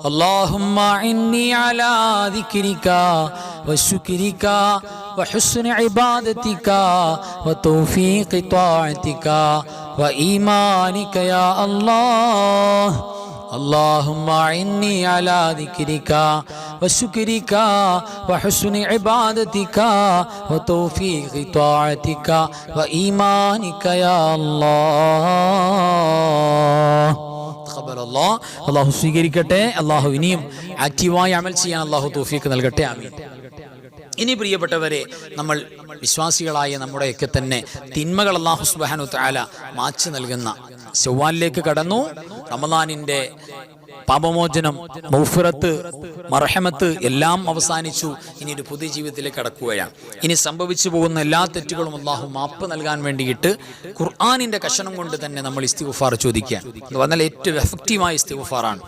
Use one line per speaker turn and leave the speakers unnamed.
اللهم إني على ذكرك وشكرك وحسن عبادتك وتوفيق طاعتك وإيمانك يا الله. اللهم إني على ذكرك وشكرك وحسن عبادتك وتوفيق طاعتك وإيمانك يا الله. അള്ളാഹു സ്വീകരിക്കട്ടെ. അള്ളാഹു ഇനിയും ആക്റ്റീവായി അമൽ ചെയ്യാൻ അള്ളാഹു തൗഫീഖ് നൽകട്ടെ. ആമീൻ. ഇനി പ്രിയപ്പെട്ടവരെ, നമ്മൾ വിശ്വാസികളായ നമ്മുടെയൊക്കെ തന്നെ തിന്മകൾ അല്ലാഹു സുബ്ഹാനഹു തആല മായ്ച്ചു നൽകുന്ന ശവ്വാലിലേക്ക് കടന്നു. റമദാനിന്റെ പാപമോചനം, മഗ്ഫിറത്ത്, മർഹമത്ത് എല്ലാം അവസാനിച്ചു. ഇനി ഒരു പുതിയ ജീവിതത്തിലേക്ക് കടക്കുകയാണ്. ഇനി സംഭവിച്ചു പോകുന്ന എല്ലാ തെറ്റുകളും അല്ലാഹു മാപ്പ് നൽകാൻ വേണ്ടിയിട്ട് ഖുർആനിന്റെ കഷണം കൊണ്ട് തന്നെ നമ്മൾ ഇസ്തിഗ്ഫാർ ചോദിക്കുക എന്ന് പറഞ്ഞാൽ ഏറ്റവും എഫക്റ്റീവായ ഇസ്തിഗ്ഫാറാണ്.